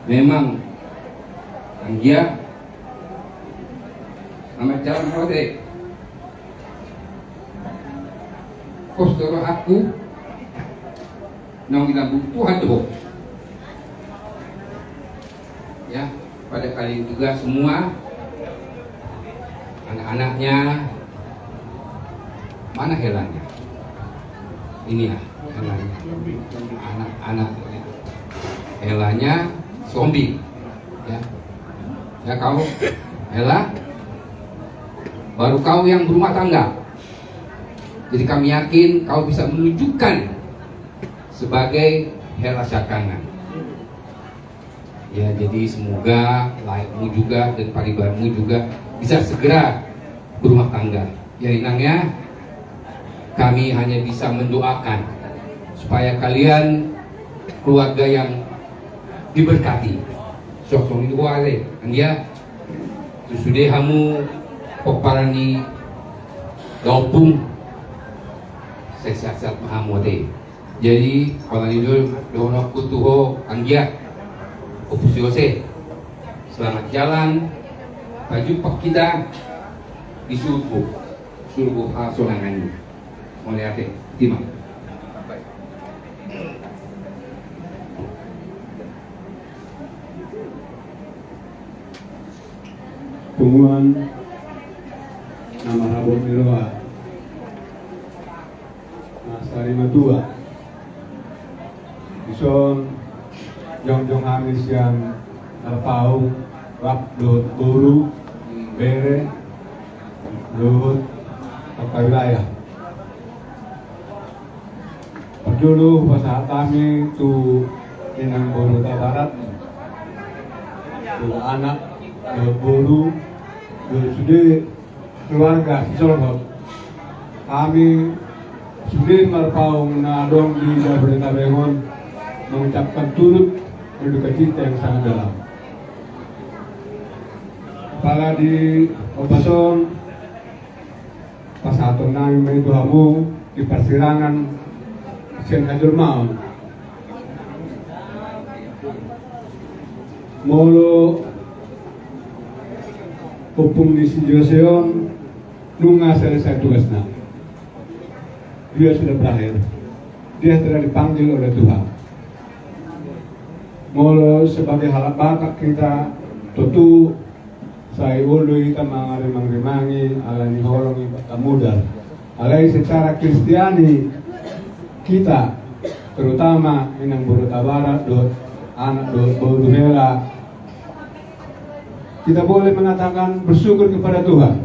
memang dia nama jalan kode kostoro aku nong bilang Tuhan tuh ya. Pada kali itu juga semua anak-anaknya mana helanya ini ya, helanya anak-anak helanya zombie ya. Ya kau Hela baru kau yang berumah tangga, jadi kami yakin kau bisa menunjukkan sebagai Hela Syakangan ya. Jadi semoga layakmu juga dan paribarmu juga bisa segera berumah tangga ya Inangnya. Kami hanya bisa mendoakan supaya kalian keluarga yang diberkati. Sok-sok itu wale dia sudah kamu peparani gaupung sehat-sehat mahamote. Jadi kalau itu dono kutuho anggia Opus selamat jalan, baju pak kita di surga hasolangan mulai ate timah. Tumuan nama Rabon Miroa Nasari Matua Ison Jong Hamis yang Alpau Wap Lut Buru Bere Lut Wilayah Perdulu pasahat kami tu Inang Boruta Barat tu anak Lut Buru Lut Sude keluarga Sisolhot kami sudah Marpau menadong di Jakarta Bengon mengucapkan turut berduka cita yang sangat dalam. Kepala di Opason pas satu nami itu hamu di persirangan Sen Hajur Maun molo hukum di Sinjoseon nunga selesai tugasnya. Dia sudah berakhir. Dia telah dipanggil oleh Tuhan. Molo sebagai halak bakak kita tentu saya ulu kita mengarimang-rimangi alani holongi mudar alai secara Kristiani kita terutama Inang Boruta Barat anak Boruhela kita boleh mengatakan bersyukur kepada Tuhan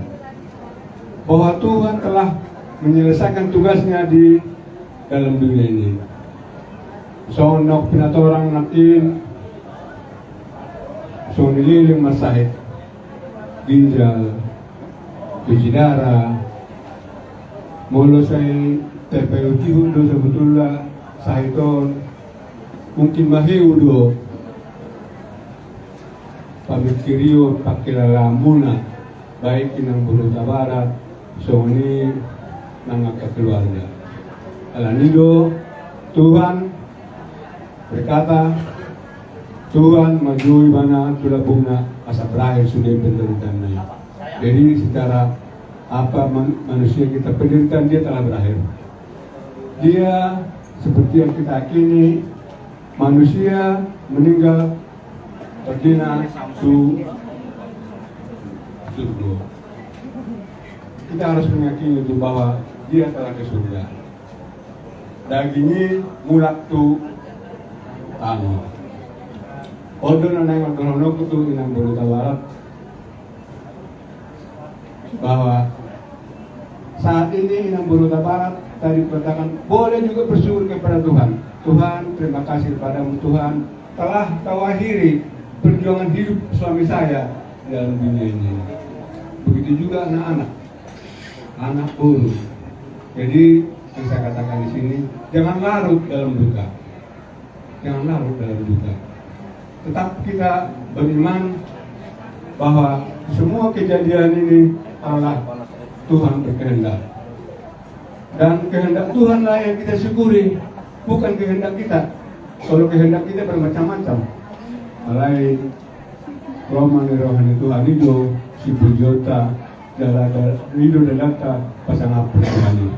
bahwa Tuhan telah menyelesaikan tugasnya di dalam dunia ini. Sonok pinatorang natin so nililing masahit ginjal cuci darah mulu say terpeyutihun do sebetulnya sahiton mungkin mahiudo pamikirio pakilalamuna baik Inang Boruta Barat so ini nangaka keluarga alanido Tuhan berkata Tuhan majui mana tulabungna asa berakhir sudah penderitaannya. Jadi secara apa manusia kita penderitaan dia telah berakhir. Dia seperti yang kita yakini manusia meninggal terdina surga. Kita harus meyakini itu bahwa dia telah ke surga. Dagingnya mulak tu tano. Odo na nang magkanono ko tu Inang Boruta Barat bahwa saat ini Inang Boruta Barat tadi katakan boleh juga bersyukur kepada Tuhan. Tuhan, terima kasih kepadamu Tuhan telah kau akhiri perjuangan hidup suami saya dalam dunia ini. Begitu juga anak buruh. Jadi yang saya katakan di sini jangan larut dalam duka. Jangan larut dalam duka. Tetap kita beriman bahwa semua kejadian ini adalah Tuhan berkehendak. Dan kehendak Tuhanlah yang kita syukuri, bukan kehendak kita. Kalau kehendak kita bermacam-macam. Malay Roma ni rohani Tuhan itu si Pujota Dala Rido Dalata pasang Tuhan ini.